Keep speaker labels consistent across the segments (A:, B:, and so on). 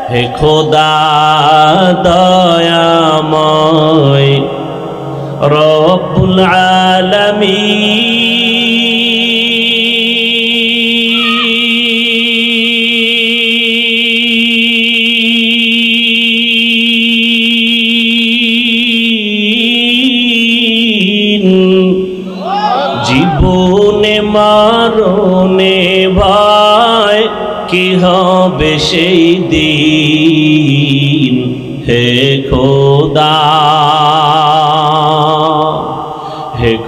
A: হে খোদা দয়াময় রব্বুল আলামিন জীবনে মরণে ভয় কি হবে সেই দিন হে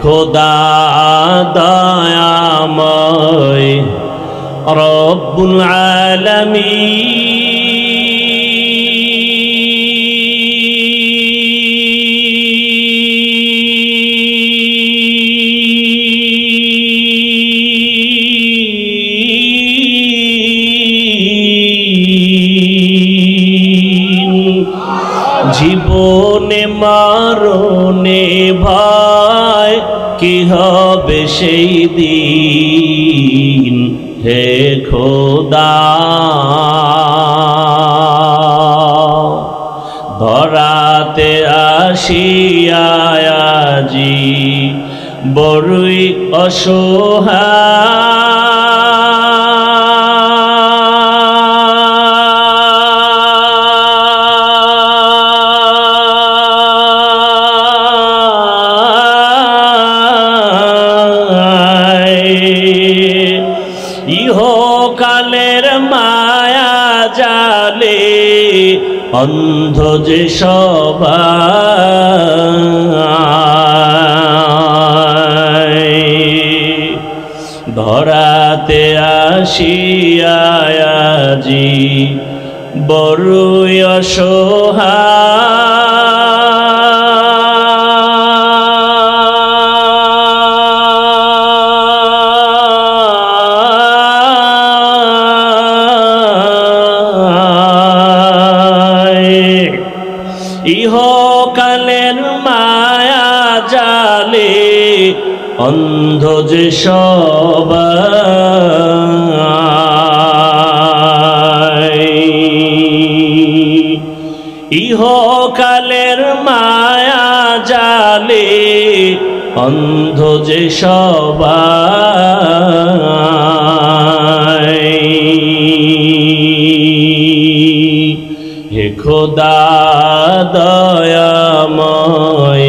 A: খোদা দয়াময় রব্বুল আলামিন জীবনে মরণে ভয় কি হবে সেই দিন হে খোদা ধরাতে আসিয়া আজি বড়ই ইহকালের মায়া জালে অন্ধ যে সবাই ধরাতে আসিয়া আজি বড়ই ইহকালের মায়া জালে অন্ধ যে সবাই ইহকালের মায়া জালে অন্ধ যে সবাই হে খোদা দয়াময়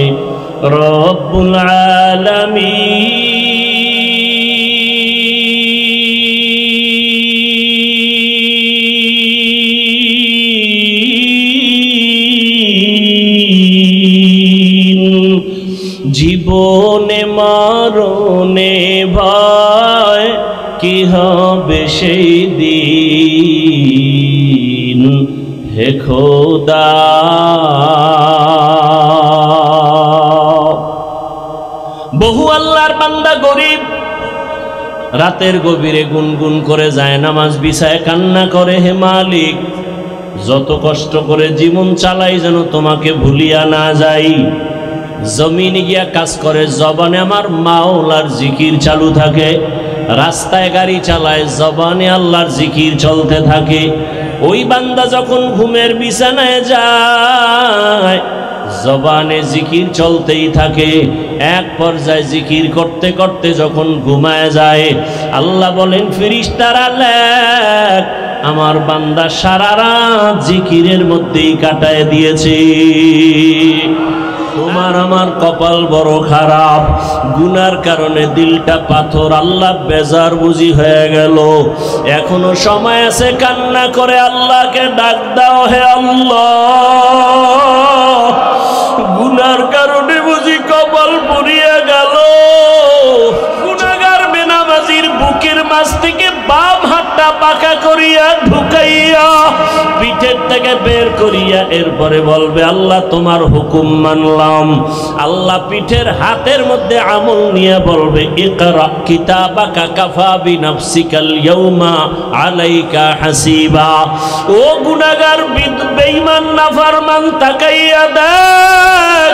A: রব্বুল আলামিন জীবনে মরণে ভয় কি হবে সেই দিন হে খোদা বহু আল্লাহর বান্দা গরিব রাতের গভীরে গুনগুন করে যায় নামাজ বিছায় কান্না করে হে মালিক যত কষ্ট করে জীবন চালাই যেন তোমাকে ভুলিয়া না যাই জমিনে গিয়া কাজ করে জবানে আমার মাওলার জিকির চালু থাকে রাস্তায় গাড়ি চালায় জবানে আল্লাহর জিকির চলতে থাকে ওই বান্দা যখন ঘুমের বিছানায় যায় জবানে জিকির চলতেই থাকে এক পর্যায়ে জিকির করতে করতে যখন ঘুমায় যায় আল্লাহ বলেন ফেরেশতারা লেখ আমার বান্দা সারা রাত জিকিরের মধ্যেই কাটায় দিয়েছে তোমার আমার কপাল বড় খারাপ গুনার কারণে দিলটা পাথর আল্লাহ বেজার বুঝি হয়ে গেল এখনো সময় আছে কান্না করে আল্লাহকে ডাক দাও হে আল্লাহ গুনার কারণে বুঝি কপাল পুড়িয়ে গেল গুনাহগার বেনামাজির বুকের মাছ থেকে বাম হাতটা পাকা করিয়া ঢুকাইয়া পিঠের থেকে বের করিয়া এরপরে বলবে আল্লাহ তোমার হুকুম মানলাম আল্লাহ পিঠের হাতের মধ্যে আমল নিয়ে বলবে ইকরা কিতাবাকা কাফা বিনাফসিকাল ইয়াউমা আলাইকা হাসিবা ও গুনাহগার বেঈমান নাফরমান তাকাইয়া দেখ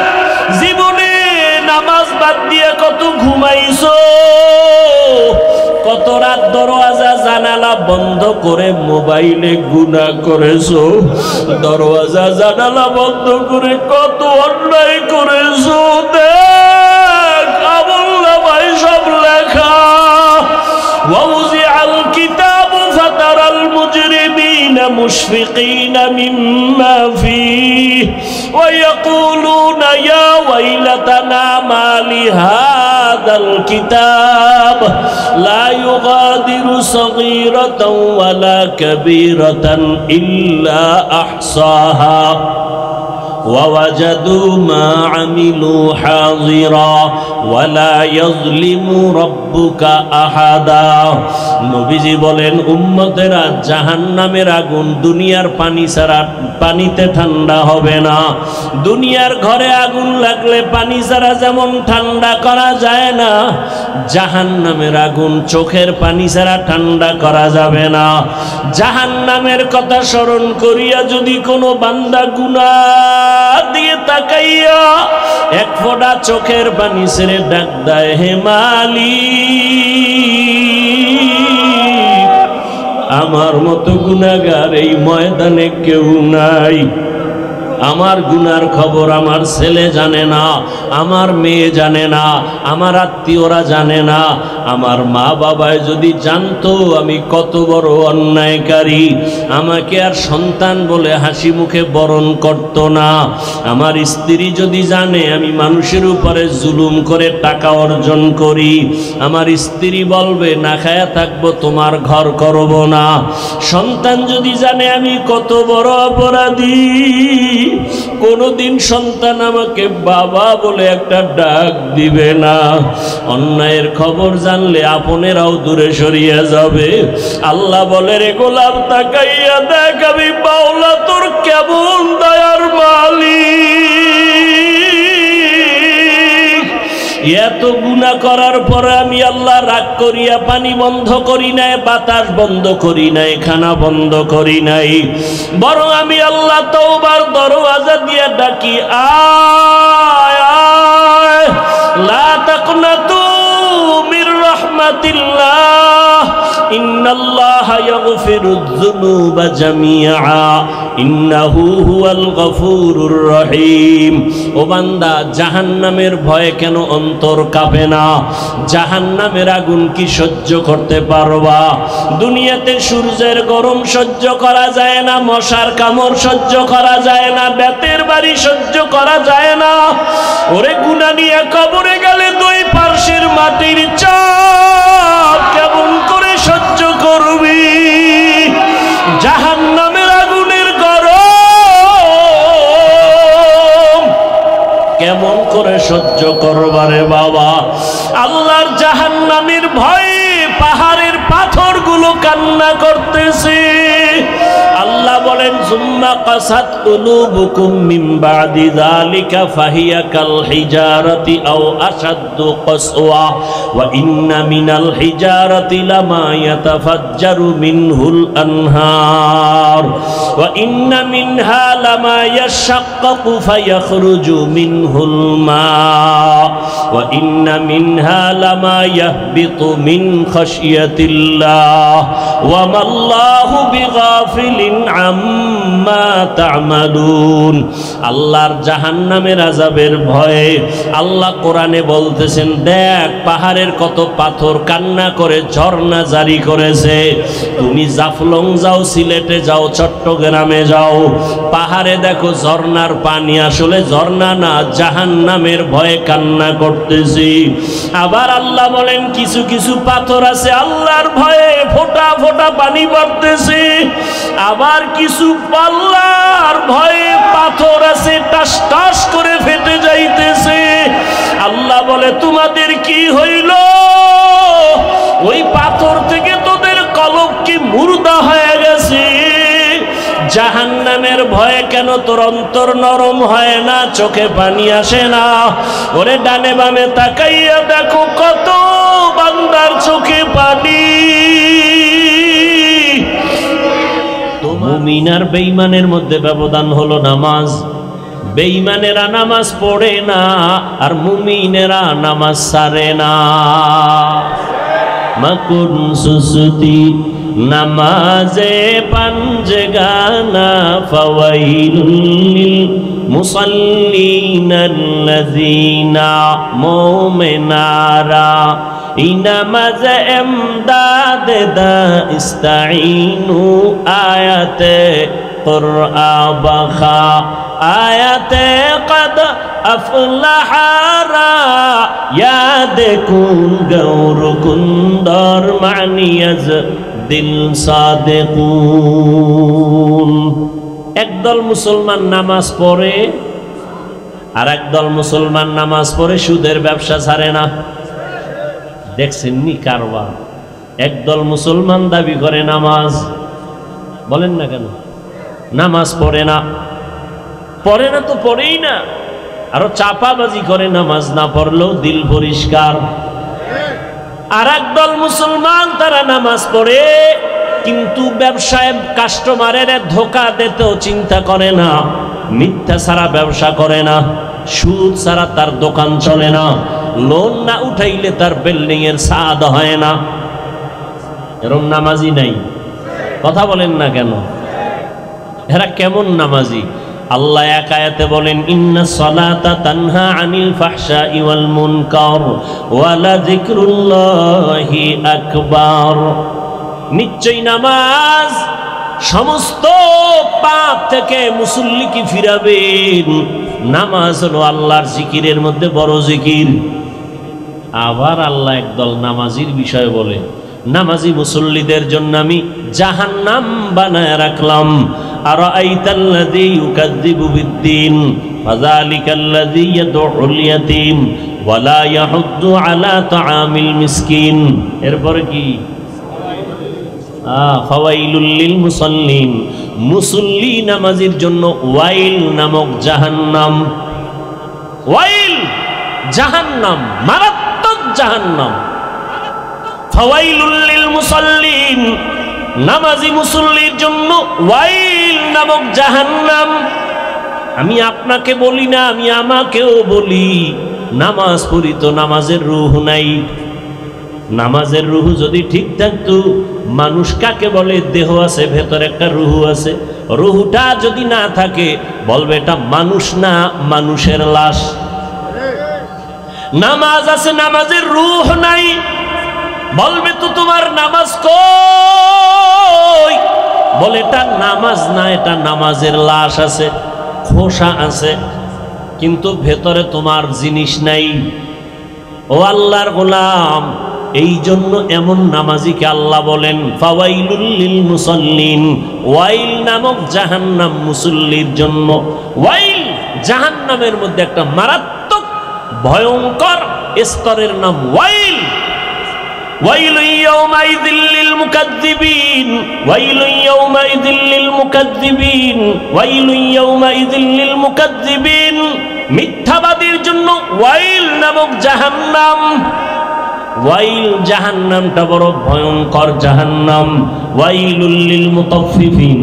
A: জীবনে নামাজ বাদ দিয়ে কত ঘুমাইছো, কত রাত দরওয়াজা জানালা বন্ধ করে মোবাইলে গুনাহ করেছো, দরওয়াজা জানালা বন্ধ করে কত অন্যায় করেছো। দেখ আমলনামায় সব লেখা। ووزع الكتاب فترى المجرمين مشفقين مما فيه ويقولون يا ويلتنا ما لهذا الكتاب لا يغادر صغيرة ولا كبيرة إلا أحصاها ووجدوا ما عملوا حاضرا ولا يظلم ربك أحدا। নবীজি বলেন উম্মতেরা জাহান্নামের আগুন দুনিয়ার পানি ছাড়া পানিতে ঠান্ডা হবে না। দুনিয়ার ঘরে আগুন লাগলে পানি ছাড়া যেমন ঠান্ডা করা যায় না, জাহান্নামের আগুন চোখের পানি ছাড়া ঠান্ডা করা যাবে না। জাহান্নামের কথা স্মরণ করিয়া যদি কোনো বান্দা গুনাহ দিয়ে তাকাইয়া এক ফোঁটা চোখের পানি ছেড়ে ডাক দেয়, হে মালিক, আমার মতো গুনাহগার এই ময়দানে কেউ নাই। আমার গুনার খবর আমার ছেলে জানে না, আমার মেয়ে জানে না, আমার আত্মীয়রা জানে না। আমার মা বাবায় যদি জানতো আমি কত বড় অন্যায়কারী, আমাকে আর সন্তান বলে হাসি মুখে বরণ করত না। আমার স্ত্রী যদি জানে আমি মানুষের উপরে জুলুম করে টাকা অর্জন করি, আমার স্ত্রী বলবে না খায়া থাকবো, তোমার ঘর করব না। সন্তান যদি জানে আমি কত বড় অপরাধী, কোনদিন সন্তান আমাকে বাবা বলে একটা ডাক দিবে না। অন্যায়ের খবর জানলে আপনেরাও দূরে সরিয়ে যাবে। আল্লাহ বলে, রে গোলাম তাকাইয়া দেখ আমি মাওলা তোর কেমন দয়ার মালিক। এত গুনাহ করার পরে আমি আল্লাহ রাগ করিয়া পানি বন্ধ করি নাই, বাতাস বন্ধ করি নাই, খানা বন্ধ করি নাই, বরং আমি আল্লাহ তওবার দরওয়াজা দিয়ে ডাকি, আয় আয় লা তাকনাতু মির রাহমাতিল্লাহ ইন্নাল্লাহা ইয়াগফিরুয যুনুবা জামিআ ইন্নাহু হুয়াল গফুরুর রহিম। ও বান্দা, জাহান্নামের ভয়ে কেন অন্তর কাঁপে না? জাহান্নামের আগুন কি সহ্য করতে পারবা? দুনিয়াতে সূর্যের গরম সহ্য করা যায় না, মশার কামড় সহ্য করা যায় না, বেতের বাড়ি সহ্য করা যায় না। ওরে গুনাহ নিয়ে কবরে গেলে দুই পার্শ্বের মাটির চাপ কেমন করে সহ্য করবি? জাহান্নামের আগুনের গরম কেমন করে সহ্য করবারে বাবা? আল্লাহর জাহান্নামের ভয়ে পাহাড়ের পাথরগুলো কান্না করতেছে। আল্লাহ বলেন, সুম্মা কাসাত কুলুবুকুম মিন বাদি যালিকা ফাহিয়া কাল হিজারাতি আও আশাদ্দু কাসওয়া ওয়া ইন্না মিনাল হিজারাতি লামা ইয়াতাফাজ্জারু মিনহুল আনহার ওয়া ইন্না মিনহা লামা ইয়াশাক্কাকু ফায়াখরুজু মিনহুল মা ওয়া ইন্না মিনহা লামা ইয়াহবিতু মিন খাশিয়াতিল্লাহ ওয়া মাল্লাহু বিগাফিলিন আম্মা তা'মালুন। আল্লাহর জাহান্নামের আযাবের ভয়ে আল্লাহ কোরআনে বলতেছেন, দেখ পাহাড়ের কত পাথর কান্না করে ঝর্ণা জারি করেছে। তুমি জাফলং যাও, সিলেটে যাও, চট্টগ্রামে যাও, পাহাড়ে দেখো ঝর্ণার পানি আসলে ঝর্ণা না, জাহান্নামের ভয়ে কান্না করতেছি। আবার আল্লাহ বলেন, কিছু কিছু পাথর আছে আল্লাহর ভয়ে ফোঁটা ফোঁটা পানি পড়তেছে। আবার কিছু আল্লাহর ভয়ে পাথর আছে টাস টাস করে ফেটে যাইতেছে। আল্লাহ বলে, তোমাদের কি হইল? ওই পাথর থেকে তোদের কলব কি মুর্দা হয়ে গেছে? জাহান্নামের ভয়ে কেন তোর অন্তর নরম হয় না, চোখে পানি আসে না? ওরে ডানে বামে তাকাইয়া দেখো কত বান্দার চোখে পানি। মুমিন আর বেঈমানের মধ্যে ব্যবধান হলো নামাজ। বেঈমানেরা নামাজ পড়ে না আর মুমিনেরা নামাজ ছাড়ে না। মাকুন সুসুতি নামাজে পাঞ্জগানা ফাওয়াইলুল লিল মুসাল্লিনাল্লাযীনা মুমিনারা ইনামাজ এমদাদ দা ইস্তাঈনু আয়াতে কুরআ বাখা আয়াতে কদ আফলাহারা ইয়াদ কুন গৌর কুন্দর মানিয়াজ দিল সাদেকুন। একদল মুসলমান নামাজ পড়ে আর একদল মুসলমান নামাজ পড়ে সুদের ব্যবসা ছাড়ে না। দেখছেন নি কারবার? একদল মুসলমান দাবি করে নামাজ, বলেন না কেন? নামাজ পড়ে না, পড়ে না তো পড়েই না, আরো চাপাবাজি করে নামাজ না পড়লেও দিল পরিষ্কার। আর একদল মুসলমান তারা নামাজ পড়ে কিন্তু ব্যবসায় কাস্টমারের ধোকা দিতেও চিন্তা করে না, মিথ্যা ছাড়া ব্যবসা করে না, সুদ ছাড়া তার দোকান চলে না, লোন না উঠাইলে তার বিল্ডিং এর ছাদ হয় না। এরকম নামাজি নাই, কথা বলেন না কেন? এরা কেমন নামাজি? আল্লাহ এক আয়াতে বলেন ইন্নাস সালাতা তানহা আনিল ফাহশাই ওয়াল মুনকার ওয়া লাযিকরুল্লাহি আকবার। নিশ্চয় নামাজ সমস্ত পাপ থেকে মুসল্লিকে ফিরাবেন। নামাজ হলো আল্লাহর জিকিরের মধ্যে বড় জিকির। আবার আল্লাহ একদল নামাজির বিষয় বলে, নামাজি মুসল্লিদের জন্য আমি জাহান্নাম বানায় রাখলাম। আরাআইতাল্লাযী ইউকাযযিবু বিদ্দীন ফাযালিকাল্লাযী ইয়াদউল ইয়াতীম ওয়া লা ইয়াহুদ্দু আলা তাআমিল মিসকিন। এরপর কি? ফাওয়াইলুল লিল মুসাল্লিন। মুসল্লি নামাজির জন্য ওয়াইল নামক জাহান্নাম। ওয়াইল জাহান্নাম, মারাত্মক জাহান্নাম। ফাওয়াইলুল লিল মুসাল্লিন, নামাজি মুসল্লির জন্য ওয়াইল নামক জাহান্নাম। আমি আপনাকে বলি না, আমি আমাকেও বলি, নামাজ পড়ি তো নামাজের রূহ নাই। নামাজের রূহ যদি ঠিক থাকতো, মানুষ কাকে বলে? দেহ আছে, ভেতরে একটা রূহ আছে। রূহটা যদি না থাকে বলবে এটা মানুষ না, মানুষের লাশ। নামাজ আছে, নামাজের রূহ নাই, বলবে তো তোমার নামাজ কই? বলে এটা নামাজ না, এটা নামাজের লাশ আছে, খোসা আছে, কিন্তু ভেতরে তোমার জিনিস নাই। ও আল্লাহর গোলাম, এই জন্য এমন নামাজিকে আল্লাহ বলেন ফাওয়াইলুল লিল মুসাল্লিন। ওয়াইল নামক জাহান্নাম মুসল্লির জন্য। ওয়াইল জাহান্নামের মধ্যে একটা মারাত্মক ভয়ঙ্কর স্তরের নাম ওয়াইল। ওয়াইলু ইয়াউমাইযিল লিল মুকাজ্জিবিন, ওয়াইলু ইয়াউমাইযিল লিল মুকাজ্জিবিন, ওয়াইলু ইয়াউমাইযিল লিল মুকাজ্জিবিন। মিথ্যাবাদীর জন্য ওয়াইল নামক জাহান্নাম। ওয়াইল জাহান্নামটা বড় ভয়ঙ্কর জাহান্নাম। ওয়াইলুল লিল মুতাফফিফিন।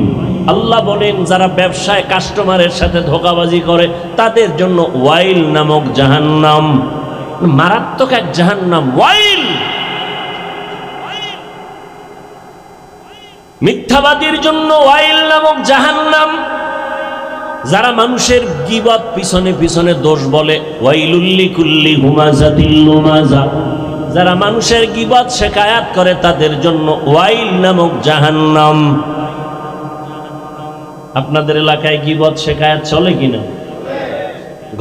A: আল্লাহ বলেন যারা ব্যবসায় কাস্টমারের সাথে ধোঁকাবাজি করে তাদের জন্য ওয়াইল নামক জাহান্নাম। মারাত্মক এক জাহান্নাম ওয়াইল। মিথ্যাবাদীর জন্য ওয়াইল নামক জাহান্নাম। যারা মানুষের গীবত পিছনে পিছনে দোষ বলে, ওয়াইলুল লিকুল্লি হুমাযাতিল লুমাযা। যারা মানুষের গীবত শিকায়াত করে তাদের জন্য ওয়াইল নামক জাহান্নাম। আপনাদের এলাকায় গীবত শিকায়াত চলে কিনা?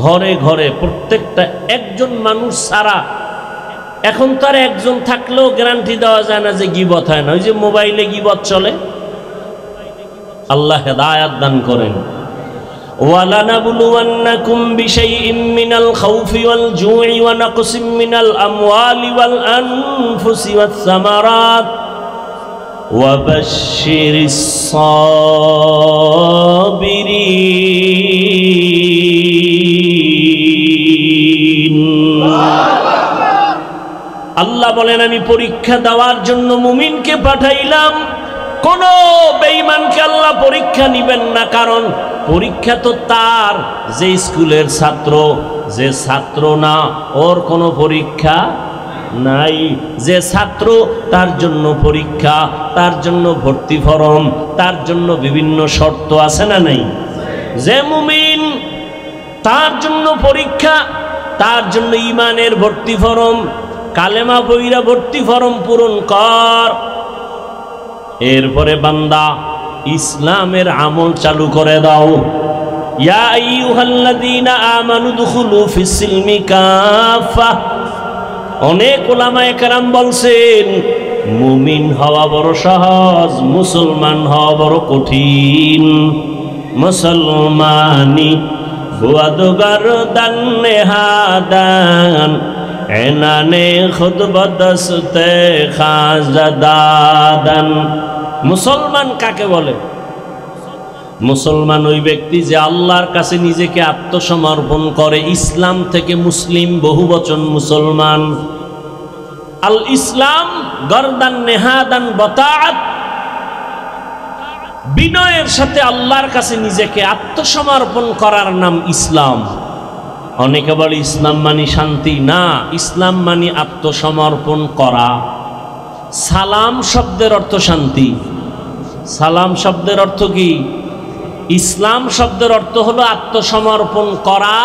A: ঘরে ঘরে প্রত্যেকটা একজন মানুষ ছাড়া, এখন তো আর একজন থাকলেও গ্যারান্টি দেওয়া যায় না যে গীবত হয় না। ওই যে মোবাইলে গীবত চলে। আল্লাহ হেদায়েত দান করেন। وَلَنَبْلُوَنَّكُمْ بِشَيْءٍ مِّنَ الْخَوْفِ وَالْجُوعِ وَنَقْصٍ مِّنَ الْأَمْوَالِ وَالْأَنفُسِ وَالثَّمَرَاتِ وَبَشِّرِ الصَّابِرِينَ। আল্লাহ বলেন আমি পরীক্ষা দেওয়ার জন্য মুমিনকে পাঠাইলাম। কোন বেঈমানকে আল্লাহ পরীক্ষা নিবেন না, কারণ পরীক্ষা তো তার যে স্কুলের ছাত্র, যে ছাত্র না ওর কোনো পরীক্ষা নাই। যে ছাত্র তার জন্য পরীক্ষা, তার জন্য ভর্তি ফরম, তার জন্য বিভিন্ন শর্ত আছে না নাই? যে মুমিন তার জন্য পরীক্ষা, তার জন্য ঈমানের ভর্তি ফরম, কালেমা পয়রা ভর্তি ফরম পূরণ কর। এরপরে বান্দা ইসলামের আমল চালু করে দাও। ইয়া আইয়ুহাল্লাযীনা আমানু দুখুলু ফিস-সিলমি কাফা। অনেক উলামায়ে কেরাম বলছেন মুমিন হওয়া বড় সহজ, মুসলমান হওয়া বড় কঠিন। মুসলমানি বুয়াদগার দান নেহাদান এনানে খুদ বদস্তে খাজাদান। মুসলমান কাকে বলে? মুসলমান ওই ব্যক্তি যে আল্লাহর কাছে নিজেকে আত্মসমর্পণ করে। ইসলাম থেকে মুসলিম বহুবচন মুসলমান। আল ইসলাম গরদান নেহাদান বতাআত, বিনয়ের সাথে আল্লাহর কাছে নিজেকে আত্মসমর্পণ করার নাম ইসলাম। অনেকে বলে ইসলাম মানি শান্তি, না, ইসলাম মানি আত্মসমর্পণ করা। সালাম শব্দের অর্থ শান্তি। সালাম শব্দের অর্থ কি? ইসলাম শব্দের অর্থ হলো আত্মসমর্পণ করা।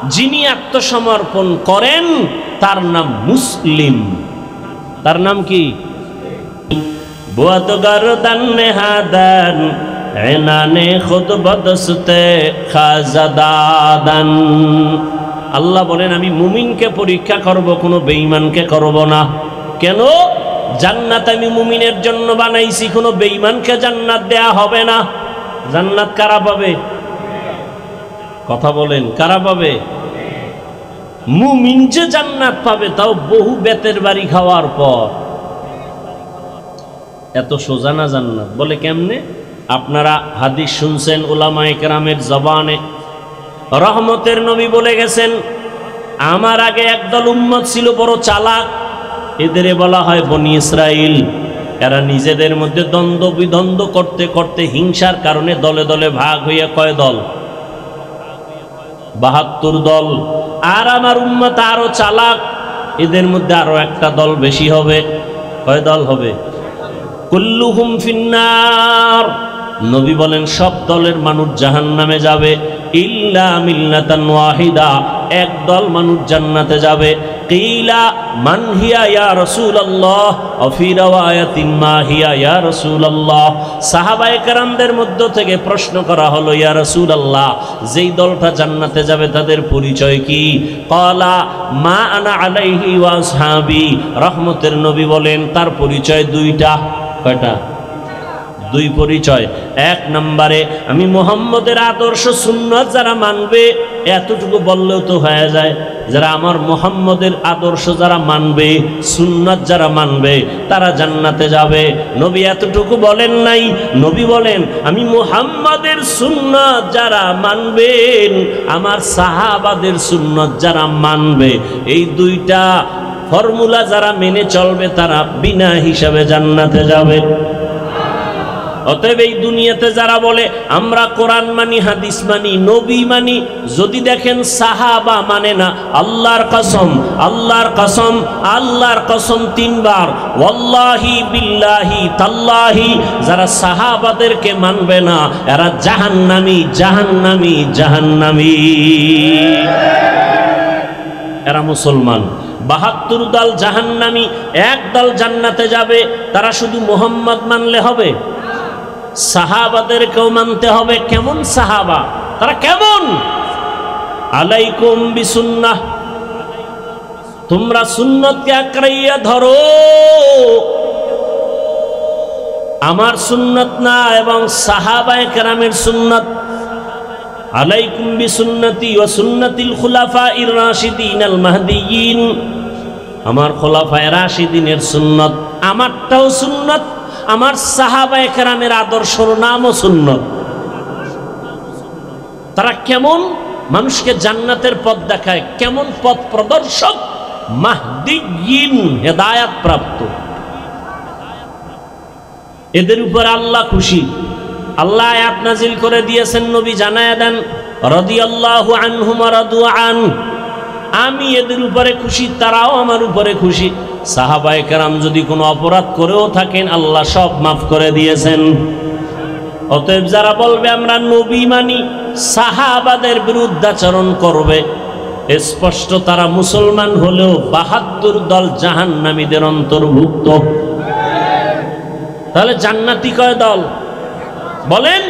A: যিনি আত্মসমর্পণ করেন তার নাম মুসলিম। তার নাম কি? বুয়াদগারদান নেহাদান এনানে খুদ বদস্তে খাজাদান। আল্লাহ বলেন আমি মুমিনকে পরীক্ষা করব, কোনো বেঈমানকে করব না। কেন? জান্নাত আমি মুমিনের জন্য বানাইছি, কোনো বেঈমানকে জান্নাত দেয়া হবে না। জান্নাত কারা পাবে? কথা বলেন, কারা পাবে? মুমিন যে জান্নাত পাবে তাও বহু বেতের বাড়ি খাওয়ার পর। এত সোজা না জান্নাত। বলে কেমনে? আপনারা হাদিস শুনছেন উলামায়ে কেরামের জবানে। রহমতের নবী বলে গেছেন আমার আগে একদল উম্মত ছিল বড় চালাক, এদের বলা হয় বনি ইসরাইল। এরা নিজেদের মধ্যে দ্বন্দ্ব বিদ্বন্দ্ব করতে করতে হিংসার কারণে দলে দলে ভাগ হইয়া কয় দল? ৭২ দল। আর আমার উম্মত আরো চালাক, এদের মধ্যে আরো একটা দল বেশি হবে। কয় দল হবে? কুল্লুহুম ফিন্নার। নবী বলেন সব দলের মানুষ জাহান্নামে যাবে, ইল্লা মিল্লাতান ওয়াহিদা, এক দল মানুষ জান্নাতে যাবে। কিলা মান হিয়া ইয়া রাসূলুল্লাহ, ওয়া ফি রাওয়ায়াতিন মা হিয়া ইয়া রাসূলুল্লাহ। সাহাবায়ে কেরামদের মধ্য থেকে প্রশ্ন করা হলো, ইয়া রাসূলুল্লাহ, যেই দলটা জান্নাতে যাবে তাদের পরিচয় কি? ক্বালা মা আনা আলাইহি ওয়া আসহাবি। রহমতের নবী বলেন তার পরিচয় দুইটা। কয়টা? দুই পরিচয়। এক নম্বরে আমি মুহাম্মদের আদর্শ সুন্নাত যারা মানবে, এতটুকু বললেও তো হয়ে যায়, যারা আমার মুহাম্মদের আদর্শ যারা মানবে, সুন্নাত যারা মানবে তারা জান্নাতে যাবে। নবী এতটুকু বলেন নাই। নবী বলেন আমি মুহাম্মদের সুন্নাত যারা মানবেন, আমার সাহাবাদের সুন্নাত যারা মানবে, এই দুইটা ফর্মুলা যারা মেনে চলবে তারা বিনা হিসাবে জান্নাতে যাবে। অতএব এই দুনিয়াতে যারা বলে আমরা কোরআন মানি, হাদিস মানি, নবী মানি, যদি দেখেন সাহাবা মানে না, আল্লাহর কসম, আল্লাহর কসম, আল্লাহর কসম ৩ বার, ওয়াল্লাহি বিল্লাহি তাল্লাহি, যারা সাহাবাদেরকে মানবে না এরা জাহান্নামী, জাহান্নামী, জাহান্নামী। এরা মুসলমান। ৭২ দল জাহান্নামী, এক দল জান্নাতে যাবে। তারা শুধু মুহাম্মদ মানলে হবে? সাহাবাদেরকেও মানতে হবে। কেমন সাহাবা? তারা কেমন? আলাইকুম বিসুন্নাহ, তোমরা সুন্নতকে আঁকড়াইয়া ধরো। আমার সুন্নত না এবং সাহাবায়ে কেরামের সুন্নত। আলাইকুম বিসুন্নতি ওয়া সুন্নাতিল খুলাফাইর রাশিদিনাল মাহদিয়িন। আমার খোলাফায়ে রাশিদিনের সুন্নত, আমারটাও সুন্নত, আমার সাহাবায়ে কেরামের আদর্শর নামও সুন্নত। তারা কেমন? মানুষকে জান্নাতের পথ দেখায়। কেমন পথ প্রদর্শক? মাহদিয়িন, হেদায়েত প্রাপ্ত। এদের উপর আল্লাহ খুশি। আল্লাহ আয়াত নাজিল করে দিয়েছেন, নবী জানায়া দেন, রাদিয়াল্লাহু আনহুম ওয়া রাদু আন, আমি এদের উপরে খুশি, তারাও আমার উপরে খুশি। সাহাবায়ে কেরাম যদি কোনো অপরাধ করেও থাকেন আল্লাহ সব মাফ করে দিয়েছেন। অতএব যারা বলবে আমরা নবী মানি, সাহাবাদের বিরুদ্ধাচরণ করবে, স্পষ্ট তারা মুসলমান হলেও ৭২ দল জাহান্নামীদের অন্তর্ভুক্ত। তাহলে জান্নাতি কয় দল বলেন,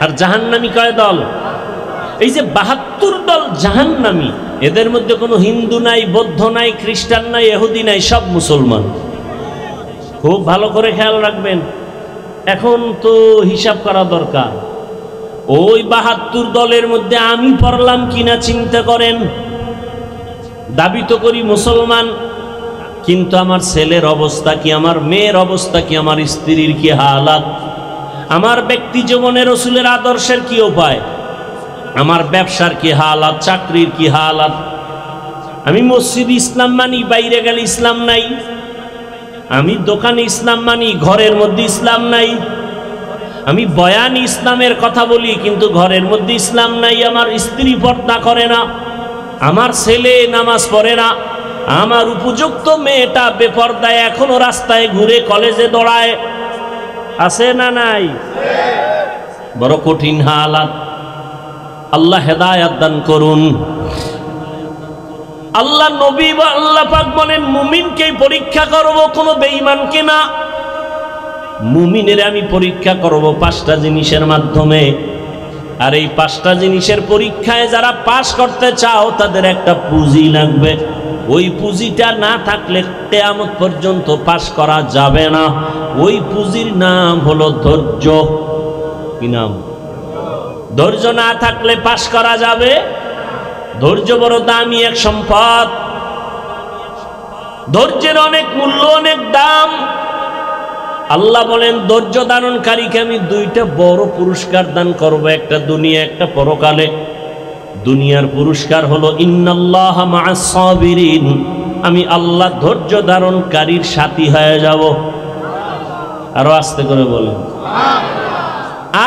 A: আর জাহান্নামী কয় দল? এই যে ৭২ দল জাহান্নামী, এদের মধ্যে কোনো হিন্দু নাই, বৌদ্ধ নাই, খ্রিস্টান নাই, ইহুদি নাই, সব মুসলমান। খুব ভালো করে খেয়াল রাখবেন। এখন তো হিসাব করা দরকার, ওই ৭২ দলের মধ্যে আমি পড়লাম কিনা চিন্তা করেন। দাবি তো করি মুসলমান, কিন্তু আমার ছেলের অবস্থা কি, আমার মেয়ের অবস্থা কি, আমার স্ত্রীর কি হালাত, আমার ব্যক্তি জীবনে রাসূলের আদর্শের কি উপায়, আমার ব্যবসার কি হালাত, চাকরির কি হালাত। আমি মসজিদ ইসলাম মানি, বাইরে গেলে ইসলাম নাই। আমি দোকানে ইসলাম মানি, ঘরের মধ্যে ইসলাম নাই। আমি বয়ান ইসলামের কথা বলি, কিন্তু ঘরের মধ্যে ইসলাম নাই। আমার স্ত্রী পর্দা করে না, আমার ছেলে নামাজ পড়ে না, আমার উপযুক্ত মেয়েটা বেপর্দায় এখনো রাস্তায় ঘুরে, কলেজে দৌড়ায়। আছে না নাই? বড় কঠিন হালাত। আল্লাহ হেদায়েত দান করুন। আল্লাহ নবী বা আল্লাহ পাক বলেন, মুমিনকে পরীক্ষা করব, কোনো বেঈমানকে না। মুমিনের আমি পরীক্ষা করব 5টা জিনিসের মাধ্যমে। আর এই 5টা জিনিসের পরীক্ষায় যারা পাশ করতে চাও তাদের একটা পুঁজি লাগবে। ওই পুঁজিটা না থাকলে কিয়ামত পর্যন্ত পাশ করা যাবে না। ওই পুঁজির নাম হলো ধৈর্য। কি নাম? ধৈর্য না থাকলে পাশ করা যাবে? ধৈর্য বড় দামি এক সম্পদ। ধৈর্যের অনেক মূল্য, অনেক দাম। আল্লাহ বলেন, ধৈর্য ধারণকারীকে আমি 2টা বড় পুরস্কার দান করব, একটা দুনিয়া, একটা পরকালে। দুনিয়ার পুরস্কার হলো ইন্নাল্লাহা মা'আস সাবিরিন, আমি আল্লাহ ধৈর্য ধারণকারীর সাথী হয়ে যাব। আরো আস্তে করে বলেন।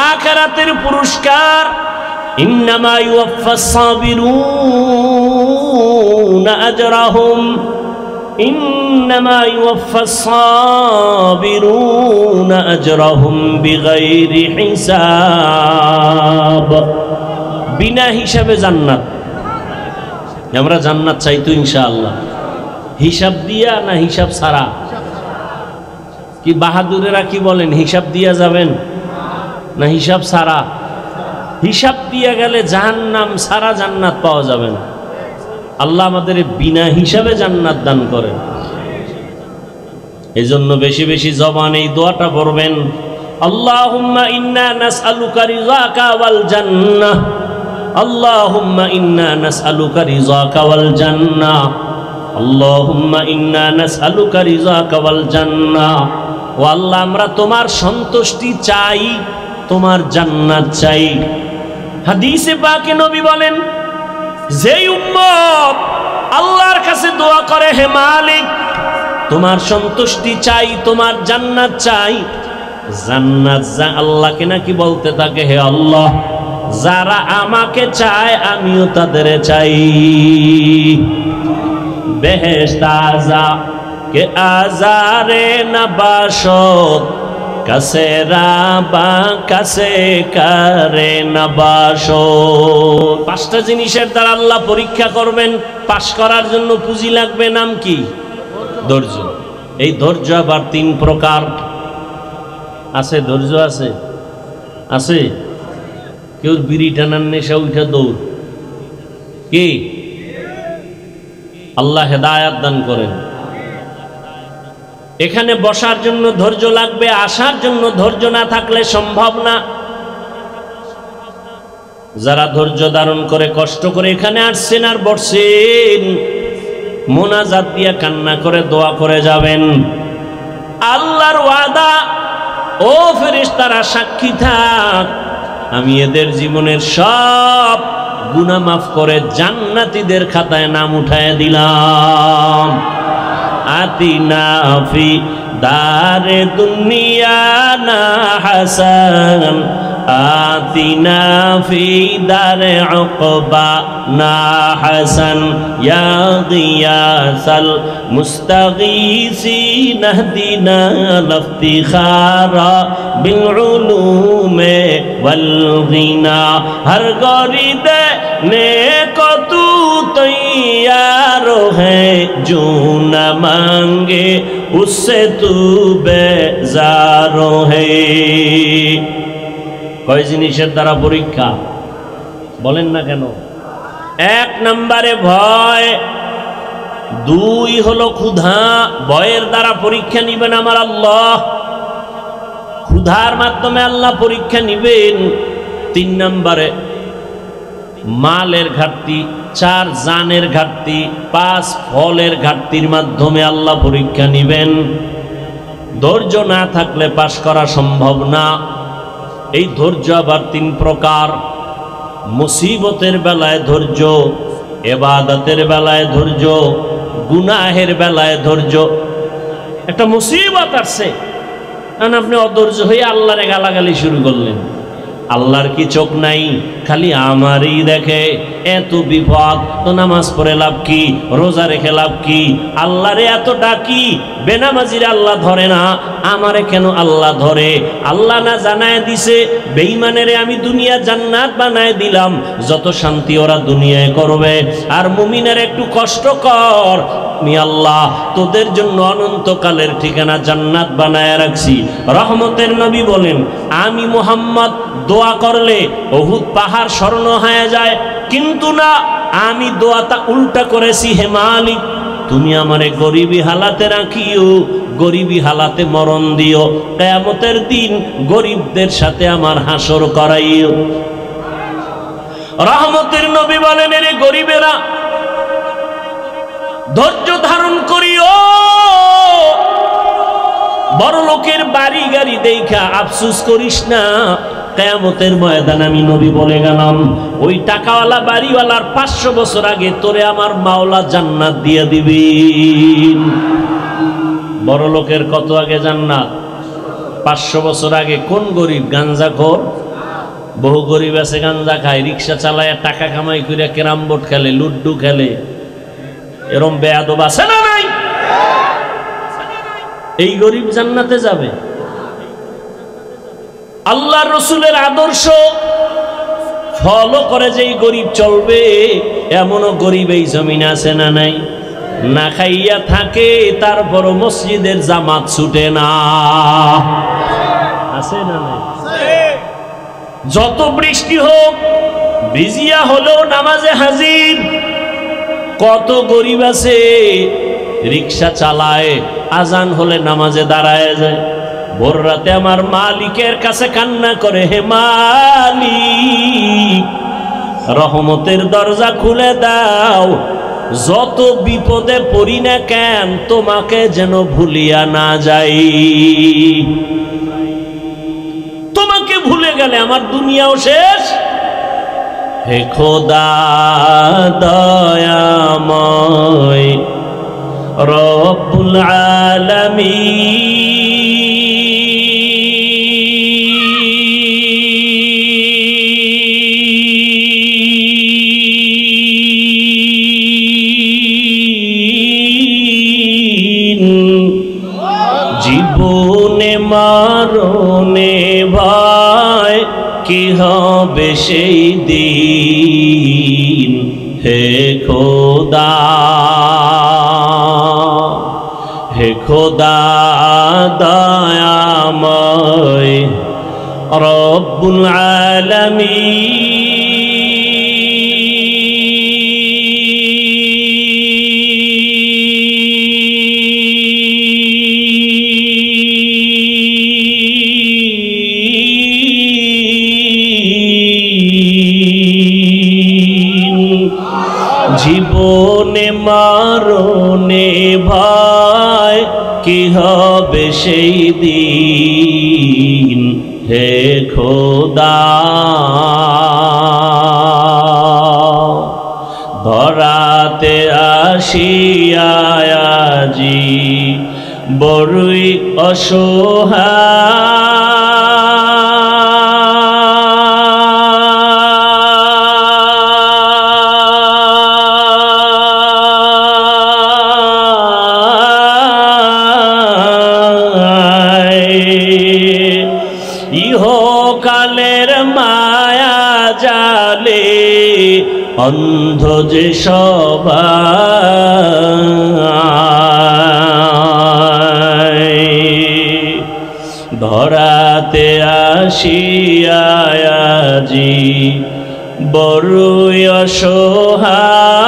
A: আখিরাতের পুরস্কার ইন্নামা ইউওয়াফাস সাবিরুনা আজরাহুম, ইন্নামা ইউওয়াফাস সাবিরুনা আজরাহুম বিগাইরি হিসাব। বিনা হিসাবে জান্নাত। আমরা জান্নাত চাই তো ইনশাআল্লাহ। হিসাব দিয়া না হিসাব ছাড়া? কি বাহাদুরেরা কি বলেন, হিসাব দিয়া যাবেন না হিসাব ছাড়া? হিসাব দিয়া গেলে জাহান্নাম, সারা জান্নাত পাওয়া যাবে না। আল্লাহ আমাদের বিনা হিসাবে জান্নাত দান করেন। এজন্য বেশি বেশি জবানে এই দোয়াটা পড়বেন, আল্লাহুম্মা ইন্না নাসআলুকা রিযাকা ওয়াল জান্নাহ, আল্লাহুম্মা ইন্না নাসআলুকা রিযাকা ওয়াল জান্নাহ, আল্লাহুম্মা ইন্না নাসআলুকা রিযাকা ওয়াল জান্নাহ। ও আল্লাহ, আমরা তোমার সন্তুষ্টি চাই, তোমার জান্নাত চাই। হাদিসে পাকে নবী বলেন, যেই উম্মত আল্লাহর কাছে দোয়া করে, হে মালিক তোমার সন্তুষ্টি চাই, তোমার জান্নাত চাই, জান্নাত আল্লাহকে নাকি বলতে থাকে, হে আল্লাহ যারা আমাকে চায় আমিও তাদের চাই। বেহেশত আযা কে আজারে নবাশত, কাছে রাবা কাছে করে নবাশত। 5টা জিনিসের দ্বারা আল্লাহ পরীক্ষা করবেন। পাশ করার জন্য পুঁজি লাগবে, নাম কি? ধৈর্য। এই ধৈর্য আবার 3 প্রকার আছে। ধৈর্য আছে আছে কেউ বিড়ি টানার নেশা উঠা দৌড়। কি? আল্লাহ হেদায়েত দান করেন। এখানে বসার জন্য ধৈর্য লাগবে, আসার জন্য ধৈর্য না থাকলে সম্ভব না। যারা ধৈর্য ধারণ করে কষ্ট করে এখানে আসছেন আর বসছেন, মোনাজাত দিয়ে কান্না করে দোয়া করে যাবেন। আল্লাহর ওয়াদা, ও ফেরেশতারা সাক্ষী থাক, আমি এদের জীবনের সব গুনাহ মাফ করে জান্নাতীদের খাতায় নাম উঠায় দিলাম। আতিনা ফি দারে দুনিয়া না হাসান আতিনা ফি দারে উকবা না হাসান ইয়া গিয়াসাল মুস্তাগীসিন ইহদিনা লিফতিখারা বিল উলুমে ওয়াল গিনা হর গরিদে নেকো তু তৈয়ার है जो न मांगे उससे तू बेजार है। কয় জিনিসের দ্বারা পরীক্ষা বলেন না কেন? এক নম্বরে ভয়, দুই হলো ক্ষুধা। ভয়ের দ্বারা পরীক্ষা নিবেন আমার আল্লাহ, ক্ষুধার মাধ্যমে আল্লাহ পরীক্ষা নিবেন। তিন নম্বরে মালের ঘাটতি, চার জানের ঘাটতি, পাঁচ ফলের ঘাটতির মাধ্যমে আল্লাহ পরীক্ষা নিবেন। ধৈর্য না থাকলে পাশ করা সম্ভব না। এই ধৈর্য আবার তিন প্রকার, মুসিবতের বেলায় ধৈর্য, ইবাদতের বেলায় ধৈর্য, গুনাহের বেলায় ধৈর্য। একটা মুসিবত আসছে, কারণ আপনি অধৈর্য হয়ে আল্লাহরে গালাগালি শুরু করলেন। আল্লাহর কি চোখ নাই? খালি আমারই দেখে। এত বিপদ তো নামাজ পড়ে লাভ কি, রোজা রেখে লাভ কি? আল্লাহরে এত ডাকি, বেনামাজিরে আল্লাহ ধরে না, আমারে কেন আল্লাহ ধরে? আল্লাহ না জানায় দিছে বেঈমানেরে আমি দুনিয়া জান্নাত বানায় দিলাম, যত শান্তি ওরা দুনিয়ায় করবে। আর মুমিনের একটু কষ্ট কর, আমি আল্লাহ তোদের জন্য অনন্তকালের ঠিকানা জান্নাত বানায় রাখছি। রহমতের নবী বলেন, আমি মুহাম্মদ দোয়া করলে উহুদ পাহাড় স্মরণ হয়ে যায়, কিন্তু না, আমি দোয়াটা উল্টা করেছি। হে মালিক, তুমি আমারে গরিবী হালাতে রাখিও, গরিবী হালাতে মরণ দিও, কিয়ামতের দিন গরিবদের সাথে আমার হাসর করাইও। রহমতের নবী বলেন, এরে গরিবেরা ধৈর্য ধারণ করিও। বড় লোকের বাড়ি গাড়ি দেখা আফসোস করিস না। কিয়ামতের ময়দান আমি নবী বলে গেলাম, ওই টাকাওয়ালা বাড়িওয়ালার 500 বছর আগে তোরে আমার মাওলা জান্নাত দিয়ে দিবেন। বড় লোকের কত আগে জান্নাত? 500 বছর আগে। কোন গরিব? গাঞ্জাখোর। বহু গরিব আছে গাঞ্জা খায়, রিক্সা চালায়, টাকা কামাই করে ক্যারাম বোর্ড খেলে, লুড্ডু খেলে। এরম বেয়াদব আছে না নাই? এই গরিব জান্নাতে যাবে? আল্লাহর রাসূলের আদর্শ ফলো করে যেই গরিব চলবে, এমনও গরিব এই জমিনে আছে না নাই? না খাইয়া থাকে, তারপর মসজিদের জামাত ছুটে না, আছে না নাই? যত বৃষ্টি হোক ভিজিয়া হলেও নামাজে হাজির। কত গরিব আছে রিক্সা চালায়, আজান হলে নামাজে দাঁড়ায় যায়, ভোর রাতে আমার মালিকের কাছে কান্না করে, হে মালিক রহমতের দরজা খুলে দাও, যত বিপদে পড়ি না কেন তোমাকে যেন ভুলিয়া না যাই। তোমাকে ভুলে গেলে আমার দুনিয়াও শেষ। হে খোদা দয়াময় রব্বুল আলামিন, জীবনে মরণে ভয় কি হবে সেই দিন। হে খোদা, হে খোদা দয়াময় রব্বুল আলামিন, জীবনে মরণে ভয় কি হবে সেই দিন। হে খোদা ধরাতে আসিয়া আজি বড়ই অসহায় ইহকালের মায়া জালে অন্ধ যে সবাই ধরাতে আসিয়া আজি বড়ই অসহায়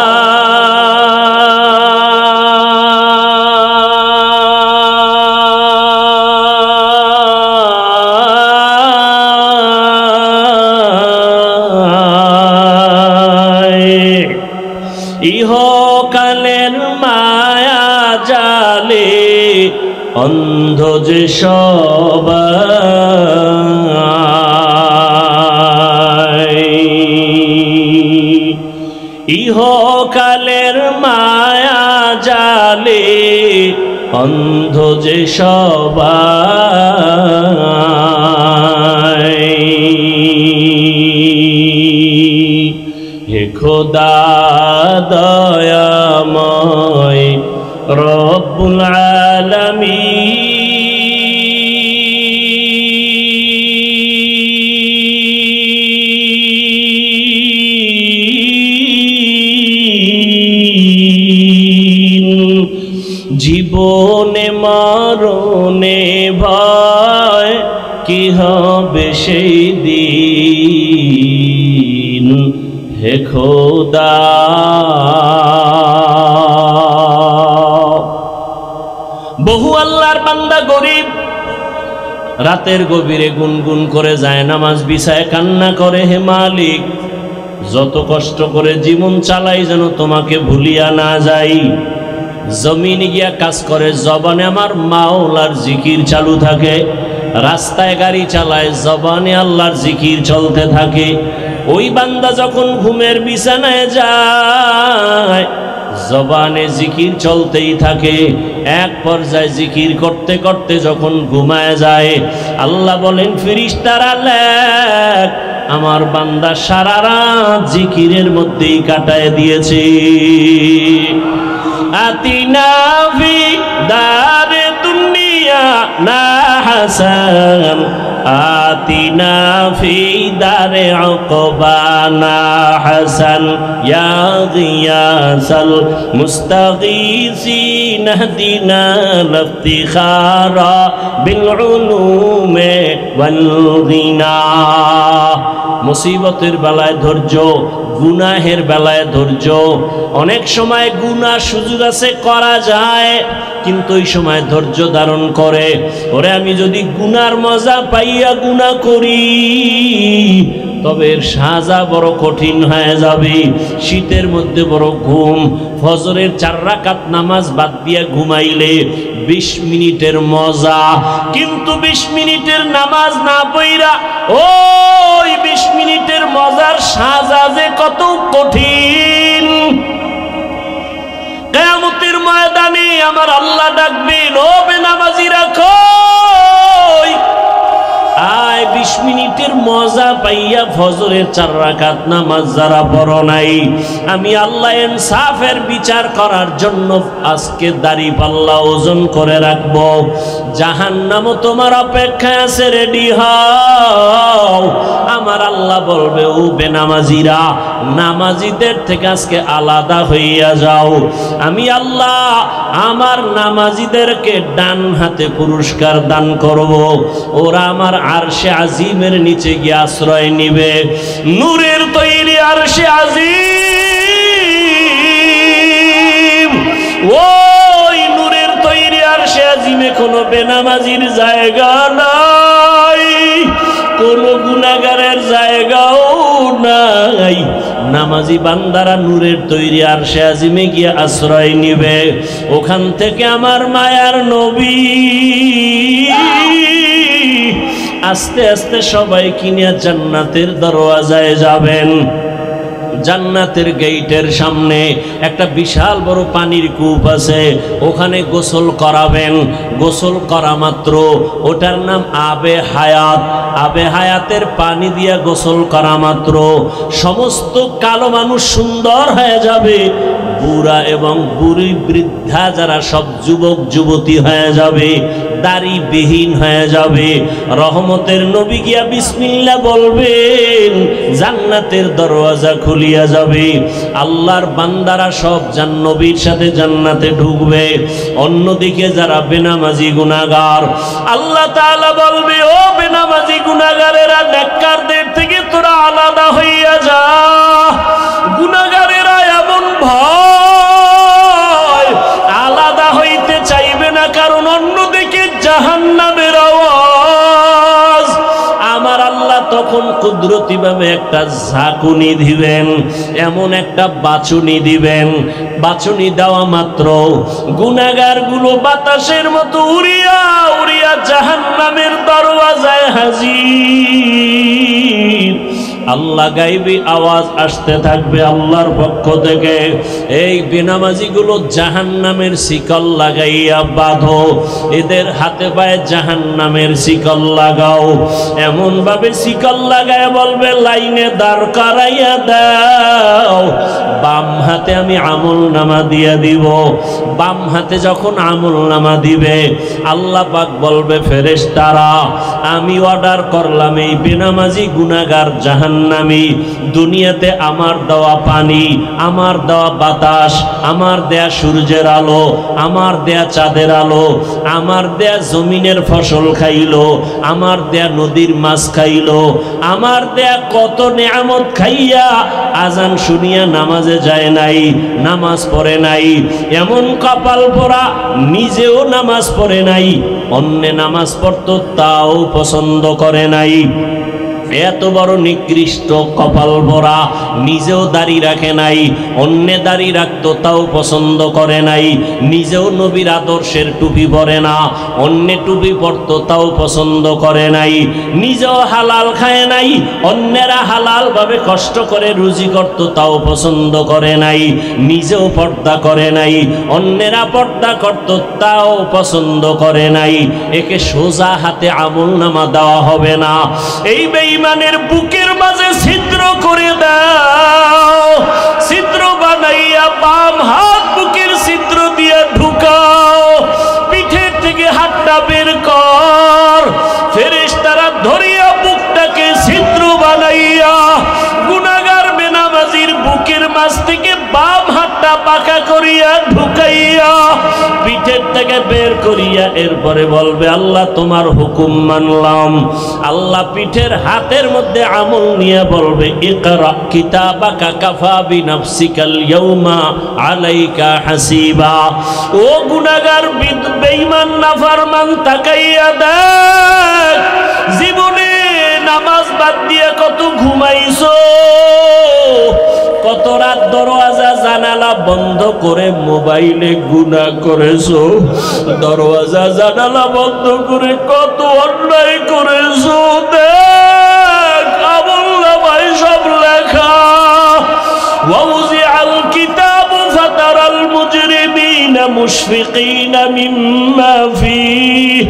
A: ইহকালের মায়া জালে অন্ধ যে সবাই ইহকালের মায়া জালে অন্ধ যে সবাই হে খোদা দয়াময় রব্বুল আলামিন জীবনে মরণে ভয় কি হবে সেই দিন হে খোদা বহু আল্লাহর বান্দা গরিব রাতের গভীরে গুনগুন করে যায় নামাজ বিছায় কান্না করে হে মালিক যত কষ্ট করে জীবন চালাই যেন তোমাকে ভুলিয়া না যাই জমিনে গিয়া কাজ করে জবানে আমার মাওলার জিকির চালু থাকে রাস্তায় গাড়ি চালায় জবানে আল্লাহর জিকির চলতে থাকে ওই বান্দা যখন ঘুমের বিছানায় যায় জবানে জিকির চলতেই থাকে এক পর্যায়ে জিকির করতে করতে যখন ঘুমায় যায় আল্লাহ বলেন ফেরেশতারা লেখ আমার বান্দা সারা রাত জিকিরের মধ্যেই কাটায় দিয়েছে আতিনা ফি দারে দুনিয়া না হাসান আতিনা ফি দারে উকবানা হাসান ইয়া গিয়াসাল মুস্তাগীসিন হদিনা লফতিখারা বিল উলুমে ওয়াল গিনা মুসিবতের বেলায় ধৈর্য গুনাহের বেলায় ধৈর্য অনেক সময় গুনাহ সুযোগ আছে করা যায় কিন্তু ওই সময় ধৈর্য ধারণ করে ওরে আমি যদি গুনার মজা পাইয়া গুনাহ করি তবে এর সাজা বড় কঠিন হয়ে যাবে শীতের মধ্যে বড় ঘুম ফজরের 4 রাকাত নামাজ বাদ দিয়া ঘুমাইলে 20 মিনিটের মজা কিন্তু 20 মিনিটের নামাজ না পড়া ওই 20 মিনিটের মজার সাজা যে কত কঠিন কিয়ামতের ময়দানে আমার আল্লাহ ডাকবেন ও বেনামাজিরা কই আয় 20 মিনিটের মজা পাইয়া ফজরের 4 রাকাত নামাজ যারা পড়ো নাই আমি আল্লাহ ইনসাফের বিচার করার জন্য আজকে দাড়ি পাল্লা ওজন করে রাখবো জাহান্নামও তোমার অপেক্ষায় আছে রেডি হও আমার আল্লাহ বলবে ও বেনামাজিরা নামাজিদের থেকে আজকে আলাদা হইয়া যাও আমি আল্লাহ আমার নামাজিদেরকে ডান হাতে পুরস্কার দান করব ওরা আমার আরশে আজিমের নিচে গিয়ে আশ্রয় নিবে নূরের তৈরি আরশে আজিম ওই নূরের তৈরি আরশে আজিমে কোনো বেনামাজির জায়গা নাই কোনো গুনাহগারের জায়গাও নাই নামাজি বান্দারা নূরের তৈরি আরশে আজিমে গিয়ে আশ্রয় নিবে ওখান থেকে আমার মায়ার নবী আস্তে আস্তে সবাই কিনে জান্নাতের দরওয়াজায় যাবেন জান্নাতের গেটের সামনে একটা বিশাল বড় পানির কূপ আছে, ওখানে গোসল করাবেন। গোসল করা মাত্র ওটার নাম আবে হায়াত। আবে হায়াতের পানি দিয়া গোসল করা মাত্র সমস্ত কালো মানুষ সুন্দর হয়ে যাবে, বুড়া এবং বুড়ি বৃদ্ধা যারা সব যুবক যুবতী হয়ে যাবে, দাড়িবিহীন হয়ে যাবে। রহমতের নবী গিয়া বিসমিল্লাহ বলবেন, জান্নাতের দরওয়াজা খুলিয়া যাবে। আল্লাহর বান্দারা সব নবীর সাথে জান্নাতে ঢুকবে। অন্যদিকে যারা বেনামাজি গুনাহগার, আল্লাহ তাআলা বলবে, ও বেনামাজি গুনাহগারেরা, নেককারদের থেকে তোরা আলাদা হইয়া যা। গুনাহগারেরা এমন ভয় আলাদা হইতে চাইবে না, কারণ অন্যদিকে জাহান্নামের আওয়াজ। আমার আল্লাহ তখন কুদরতি ভাবে একটা ঝাঁকুনি দিবেন, এমন একটা বাচুনি দিবেন। বাচুনি দেওয়া মাত্র গুনাহগার গুলো বাতাসের মতো উড়িয়া উড়িয়া জাহান্নামের দরওয়াজায় হাজির। আল্লাহ গাইবি আওয়াজ আসতে থাকবে আল্লাহর পক্ষ থেকে, এই বেনামাজি গুলো জাহান্নামের শিকল লাগাইয়া বাঁধো, এদের হাতে পায়ে জাহান্নামের শিকল লাগাও। এমন ভাবে শিকল লাগায় বলবে, লাইনে দাঁড় করাইয়া দাও। বাম হাতে আমি আমল নামা দিয়া দিব। বাম হাতে যখন আমল নামা দিবে, আল্লাহ পাক বলবে, ফেরেশতারা আমি অর্ডার করলাম এই বেনামাজি গুনাহগার জাহান্নামী দুনিয়াতে আমার দেওয়া পানি, আমার দেওয়া বাতাস, আমার দেয়া সূর্যের আলো, আমার দেয়া চাঁদের আলো, আমার দেয়া জমিনের ফসল খাইলো, আমার দেয়া নদীর মাছ খাইলো, আমার দেয়া কত নেয়ামত খাইয়া আজান শুনিয়া নামাজে যায় নাই, নামাজ পড়ে নাই। এমন কপাল পোড়া, নিজেও নামাজ পড়ে নাই, অন্য নামাজ পড়তো তাও পছন্দ করে নাই। এত বড় নিকৃষ্ট কপাল ভরা, নিজেও দাড়ি রাখে নাই, অন্য দাড়ি রাখতো তাও পছন্দ করে নাই, নিজেও নবীর আদর্শের টুপি পরে না, অন্য টুপি পরতো তাও পছন্দ করে নাই, নিজেও হালাল খায় নাই, অন্যেরা হালাল ভাবে কষ্ট করে রুজি করতো তাও পছন্দ করে নাই, নিজেও পর্দা করে নাই, অন্যেরা পর্দা করতো তাও পছন্দ করে নাই। একে সোজা হাতে আমলনামা দেওয়া হবে না। এই বেঈমানের বুকের মাঝে ছিদ্র করে দাও, ছিদ্র বানাইয়া বাম হাত বুকের ছিদ্র দিয়ে ঢুকাও, পিঠের থেকে হাতটা বের কর। ফেরেশতারা ধরিয়া বুকটাকে ছিদ্র বানাইয়া গুনাহগার বেনামাজির বুকের মাঝ থেকে বাম হাতটা পাকা করিয়া ঢুকাইয়া পিঠের থেকে বের করিয়া এরপরে বলবে, আল্লাহ তোমার হুকুম মানলাম। আল্লাহ পিঠের হাতের মধ্যে আমল নিয়ে বলবে, ইকরা কিতাবাকা কাফা বিনাফসিকাল ইয়াউমা আলাইকা হাসিবা। ও গুনাহগার বেঈমান নাফরমান, তাকাইয়া দেখ, জীবনে নামাজ বাদ দিয়ে কত ঘুমাইছো, কত রাত দরওয়াজা জানালা বন্ধ করে মোবাইলে গুনাহ করেছো, দরওয়াজা জানালা বন্ধ করে কত অন্যায় করেছো। দেখ আমলনামায় সব লেখা। ওয়াউজিআল কিতাবু ফাতারাল মুজরিমিনা মুশফিকিনা মিম্মা ফীহি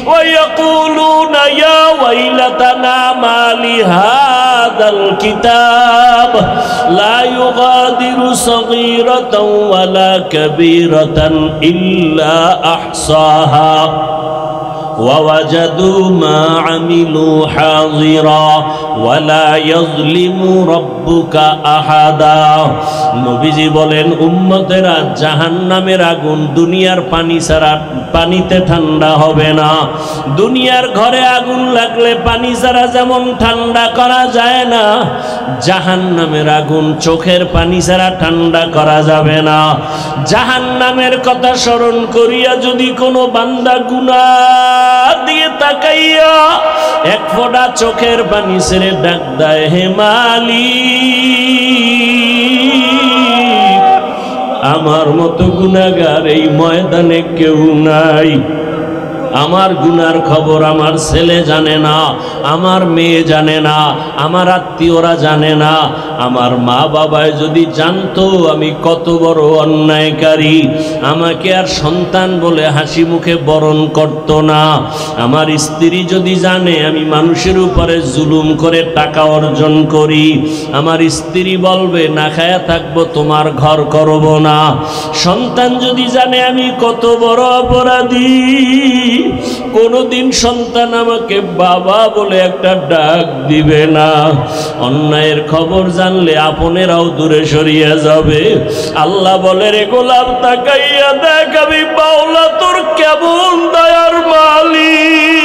A: ওয়া ইয়াকুলুনা ইয়া ওয়াইলাতানা মা লিহাযাল কিতাব লা ইউগাদিরু সগীরাতাও ওয়ালা কাবীরাতান ইল্লা আহসাহা ووجدوا ما عملوا حاضرا ولا يظلم ربك أحدا। নবীজি বলেন, উম্মতেরা জাহান্নামের আগুন দুনিয়ার পানি ছাড়া পানিতে ঠান্ডা হবে না। দুনিয়ার ঘরে আগুন লাগলে পানি ছাড়া যেমন ঠান্ডা করা যায় না, জাহান্নামের আগুন চোখের পানি ছাড়া ঠান্ডা করা যাবে না। জাহান্নামের কথা স্মরণ করিয়া যদি কোনো বান্দা গুনাহ দিয়ে তাকাইয়া এক ফোঁটা চোখের পানি ছেড়ে ডাক দেয়, হে মালিক, আমার মতো গুনাহগার এই ময়দানে কেউ নাই, আমার গুনার খবর আমার ছেলে জানে না, আমার মেয়ে জানে না, আমার আত্মীয়রা জানে না। আমার মা বাবায় যদি জানতো আমি কত বড় অন্যায়কারী, আমাকে আর সন্তান বলে হাসি মুখে বরণ করত না। আমার স্ত্রী যদি জানে আমি মানুষের উপরে জুলুম করে টাকা অর্জন করি, আমার স্ত্রী বলবে না খায়া থাকবো, তোমার ঘর করব না। সন্তান যদি জানে আমি কত বড় অপরাধী, কোনোদিন সন্তান আমাকে বাবা বলে একটা ডাক দিবে না। অন্যায়ের খবর জানলে আপনেরাও দূরে সরিয়ে যাবে। আল্লাহ বলে, রে গোলাম তাকাইয়া দেখ আমি মাওলা তোর কেমন দয়ার মালিক।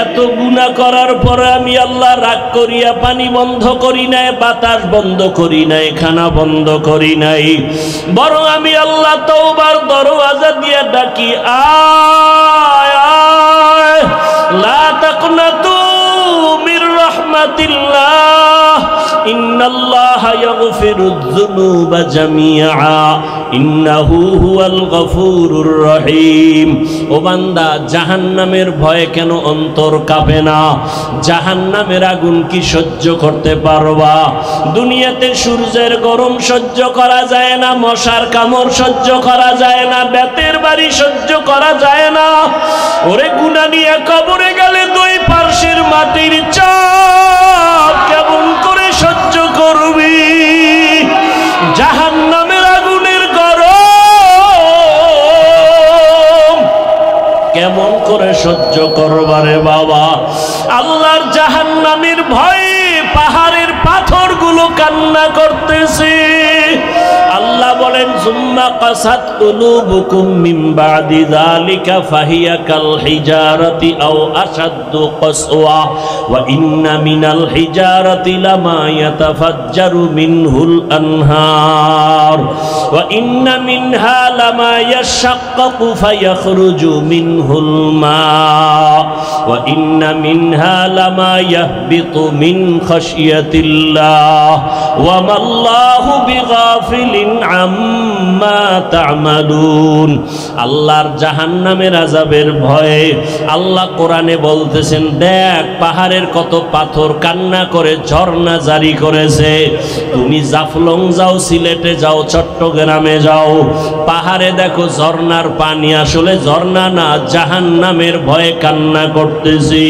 A: এত গুনাহ করার পরে আমি আল্লাহ রাগ করিয়া পানি বন্ধ করি নাই, বাতাস বন্ধ করি নাই, খানা বন্ধ করি নাই, বরং আমি আল্লাহ তওবার দরওয়াজা দিয়ে ডাকি, আয় আয় লা তাকনাতু মির রাহমাতিল্লাহ ইন্নাল্লাহা ইয়াগফিরুয যুনুবা জামিআ ইন্নাহু হুয়াল গফুরুর রহিম। ও বান্দা, জাহান্নামের ভয়ে কেন অন্তর কাঁপে না? জাহান্নামের আগুন কি সহ্য করতে পারবা? দুনিয়াতে সূর্যের গরম সহ্য করা যায় না, মশার কামড় সহ্য করা যায় না, বেতের বাড়ি সহ্য করা যায় না। ওরে গুনাহ নিয়ে কবরে গেলে দুই পার্শ্বের মাটির চাপ কেমন করে সহ্য করবি? জাহান্নামের আগুনের গরম কেমন করে সহ্য করবারে বাবা? আল্লাহর জাহান্নামের ভয়ে পাহাড়ের পাথরগুলো কান্না করতেছে। আল্লাহ বলেন, সুম্মা কাসাত কুলুবুকুম মিন বাদি যালিকা ফাহিয়া কাল হিজারাতি আও আশাদ্দু কাসওয়া ওয়া ইন্না মিনাল হিজারাতি লামা ইয়াতাফাজ্জারু মিনহুল আনহার ওয়া ইন্না মিনহা লামা ইয়াশাক্কাকু ফায়াখরুজু মিনহুল মা ওয়া ইন্না মিনহা লামা ইয়াহবিতু মিন খাশিয়াতিল্লাহ ওয়া মাল্লাহু বিগাফিলিন আম্মা তা'মালুন। আল্লাহর জাহান্নামের আযাবের ভয়ে আল্লাহ কোরআনে বলতেছেন, দেখ পাহাড়ের কত পাথর কান্না করে ঝর্ণা জারি করেছে। তুমি জাফলং যাও, সিলেটে যাও, চট্টগ্রামে যাও, পাহাড়ে দেখো ঝর্ণার পানি আসলে ঝর্ণা না, জাহান্নামের ভয়ে কান্না করতেছি।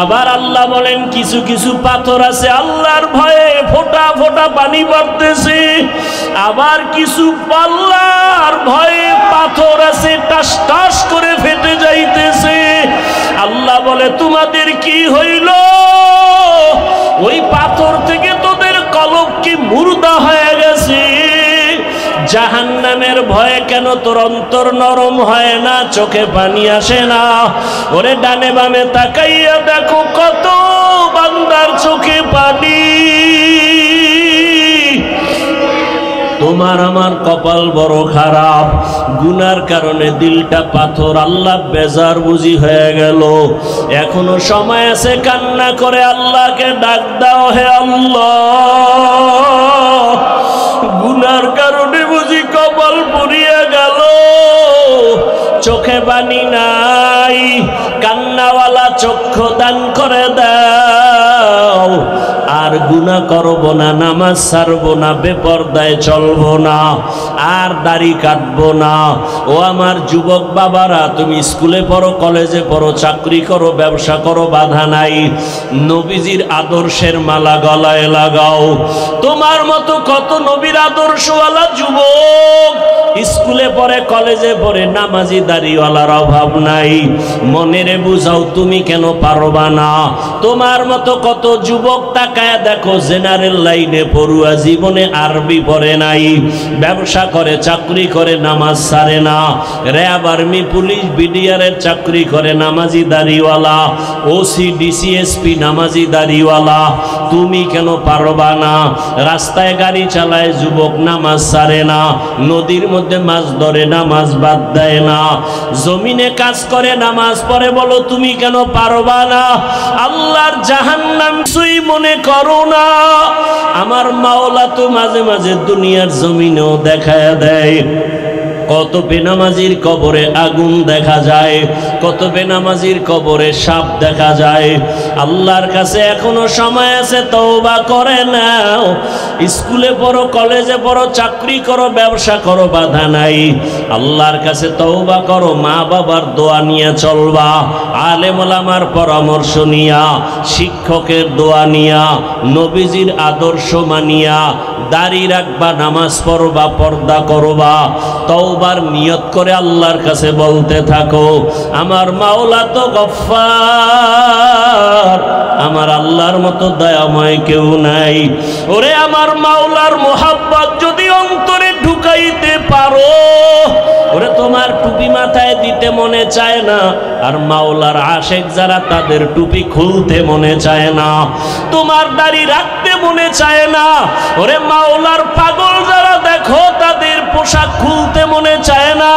A: আবার আল্লাহ বলেন, কিছু কিছু পাথর আছে আল্লাহর ভয়ে ফোঁটা ফোঁটা পানি পড়তেছে। আবার কিছু আল্লাহর ভয়ে পাথর আছে টাস টাস করে ফেটে যাইতেছে। আল্লাহ বলে, তোমাদের কি হইল? ওই পাথর থেকে তোদের কলব কি মুর্দা হয়ে গেছে? জাহান্নামের ভয়ে কেন তোর অন্তর নরম হয় না, চোখে পানি আসে না? ওরে ডানে বামে তাকাইয়া দেখো কত বান্দার চোখে পানি। তোমার আমার কপাল বড় খারাপ, গুনার কারণে দিলটা পাথর। আল্লাহ বেজার বুঝি হয়ে গেল। এখনো সময় আছে, কান্না করে আল্লাহকে ডাক দাও, হে আল্লাহ, গুনার কারণে বুঝি কপাল পুড়িয়ে গেল, চোখে পানি নাই, কান্নাওয়ালা চক্ষু দান করে দাও। আর গুনাহ করব না, নামাজ ছাড়বো না, বেপরদায় চলবো না, আর দাড়ি কাটবো না। ও আমার যুবক বাবারা, তুমি স্কুলে পড়ো, কলেজে পড়ো, চাকরি করো, ব্যবসা করো, বাধা নাই। নবীজির আদর্শের মালা গলায় লাগাও। তোমার মতো কত নবীর আদর্শওয়ালা যুবক স্কুলে পড়ে, কলেজে পড়ে, নামাজি দাড়িওয়ালার অভাব নাই। মনেরে বুঝাও, তুমি কেন পারবা না? তোমার মতো কত যুবক তাকায় দেখো, জেনারেল লাইনে পড়ুয়া, জীবনে আরবি পড়ে নাই, ব্যবসা করে, চাকরি করে, নামাজ ছাড়ে না, র্যাব, আর্মি, পুলিশ, বিডিআরের চাকরি করে, নামাজি দাড়িওয়ালা, ওসি, ডিসিএসপি, নামাজি দাড়িওয়ালা। তুমি কেন পারবা না? রাস্তায় গাড়ি চালায় যুবক, নামাজ ছাড়ে না, নদীর মধ্যে মাছ ধরে, নামাজ বাদ দেয় না, জমিনে কাজ করে, নামাজ পড়ে, বলো তুমি কেন পারবা না? আল্লাহর জাহান্নাম সুই মনে করো না। আমার মাওলা তো মাঝে মাঝে দুনিয়ার জমিনেও দেখায় দেয়। কত বেনামাজির কবরে আগুন দেখা যায়, কত বেনামাজির কবরে সাপ দেখা যায়। আল্লাহর কাছে এখনো সময় আছে, তওবা করে নাও। স্কুলে পড়ো, কলেজে পড়ো, চাকরি করো, ব্যবসা করো, বাধা নাই। আল্লাহর কাছে তওবা করো, মা বাবার দোয়া নিয়ে চলবা, আলেম ওলামার পরামর্শ নিয়া, শিক্ষকের দোয়া নিয়া, নবীজির আদর্শ মানিয়া দাড়ি রাখবা, নামাজ পড়বা, পর্দা করবা, তওবার নিয়ত করে আল্লাহর কাছে বলতে থাকো, আমার মাওলা তো গফফার, আমার আল্লাহর মতো দয়াময় কেউ নাই। ওরে আমার মাওলার মোহাব্বত যদি অন্তরে ঢুকাইতে পারো, ওরে তোমার টুপি মাথায় দিতে মনে চায় না, আর মাওলার আশেক যারা তাদের টুপি খুলতে মনে চায় না, তোমার দাড়ি রাখতে মনে চায় না। ওরে মাওলার পাগল যারা দেখো তাদের পোশাক খুলতে মনে চায় না,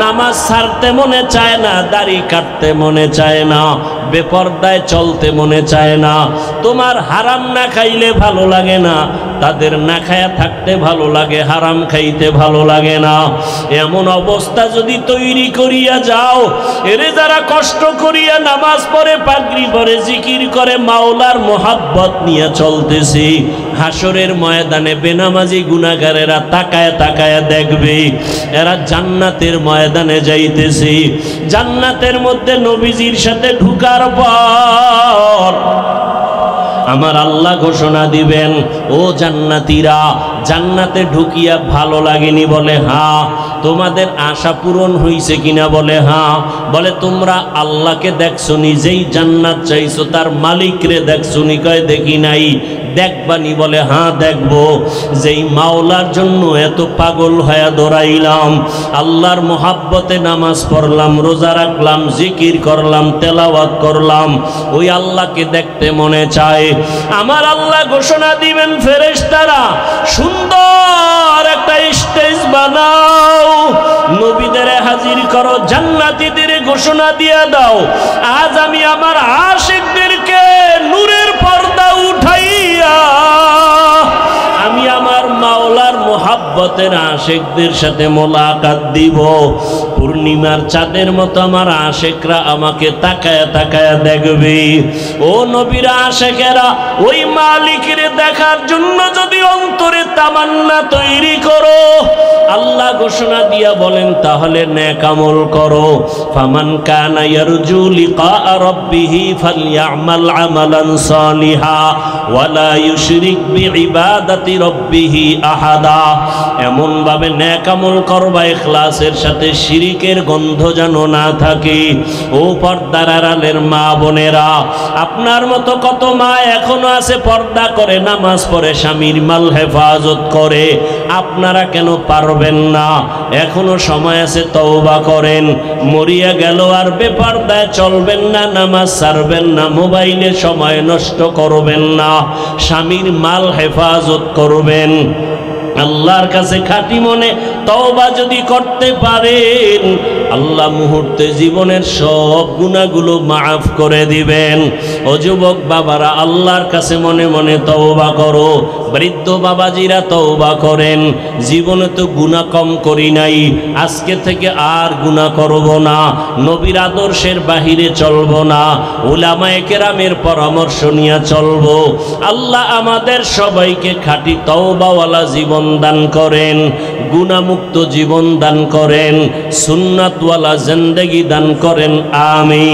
A: নামাজ ছাড়তে মনে চায় না, দাড়ি কাটতে মনে চায় না, বেপরদায় চলতে মনে চায় না, তোমার হারাম না খাইলে ভালো লাগে না, তাদের না খায়া থাকতে ভালো লাগে, হারাম খাইতে ভালো লাগে না। এমন অবস্থা যদি তৈরি করিয়া যাও, এরে যারা কষ্ট করিয়া নামাজ পড়ে, পাগড়ি পরে, জিকির করে, মাওলার মোহাব্বত নিয়ে চলতেছি, হাসরের ময়দানে বেনামাজি গুনাহগারেরা তাকায় তাকায় দেখবে এরা জান্নাতের ময়দানে যাইতেছি। জান্নাতের মধ্যে নবীজির সাথে ঢুকার পর আমার আল্লাহ ঘোষণা দিবেন, ও জান্নাতীরা, জান্নাতে ঢুকিয়া ভালো লাগেনি? বলে হ্যাঁ। তোমাদের আশা পূরণ হইছে কিনা? বলে হ্যাঁ। বলে তোমরা আল্লাহকে দেখছো, নিজেই জান্নাত চাইছো, তার মালিকরে দেখছো নি? কয় দেখি নাই। দেখবানি? বলে হ্যাঁ দেখবো। যেই মাওলার জন্য এত পাগল হয়ে দৌড়াইলাম, আল্লাহর মোহাব্বতে নামাজ পড়লাম, রোজা রাখলাম, জিকির করলাম, তেলাওয়াত করলাম, ওই আল্লাহকে দেখতে মনে চায়। আমার আল্লাহ ঘোষণা দিবেন, ফেরেশতারা সুন্দর একটা স্টেজ বানাও, নবীদের হাজির করো, জান্নাতীদের ঘোষণা দিয়ে দাও, আজ আমি আমার আশিকদেরকে নূরের পর্দা উঠাইয়া আমি আমার মাওলার মোহাব্বতের আশিকদের সাথে মোলাকাত দিব। পূর্ণিমার চাঁদের মতো আমার আশিকরা আমাকে তাকায়া তাকায়া দেখবে। ও নবীর আশিকেরা, ওই মালিকের দেখার জন্য যদি অন্তরে তামান্না তৈরি করো, আল্লাহ ঘোষণা দিয়া বলেন, তাহলে নেক আমল করো। ফামান কানা ইয়ারজু লিকা রাব্বিহি ফালইআমাল আমালান সালিহা ওয়ালা ইউশরিক বিইবাদাতি রাব্বিহি আহাদা। এমন ভাবে নেক আমল করবা ইখলাসের সাথে, শিরিকের গন্ধ যেন না থাকে। ও পর্দার আড়ালের মা বোনেরা, আপনার মতো কত মা এখনো আছে পর্দা করে, নামাজ পড়ে, স্বামীর মাল হেফাজত করে, আপনারা কেন পারবেন না? এখনো সময় আছে, তওবা করেন। মরিয়া গেল আর বেপরদায় চলবেন না, নামাজ ছাড়বেন না, মোবাইলে সময় নষ্ট করবেন না, স্বামীর মাল হেফাজত করবেন। আল্লাহর কাছে খাঁটি মনে তওবা যদি করতে পারেন, আল্লাহ মুহূর্তে জীবনের সব গুনাহগুলো মাফ করে দিবেন। ও যুবক বাবারা, আল্লাহর কাছে মনে মনে তওবা করো। বৃদ্ধ বাবাজিরা তওবা করেন, জীবনে তো গুনাহ কম করি নাই, আজকে থেকে আর গুনাহ করব না, নবীর আদর্শের বাহিরে চলব না, উলামায়ে কেরামের পরামর্শ নিয়ে চলব। আল্লাহ আমাদের সবাইকে খাঁটি তওবাওয়ালা জীবন দান করেন, গুনাহমুক্ত জীবন দান করেন, সুন্নাতওয়ালা জিন্দেগি দান করেন। আমিন।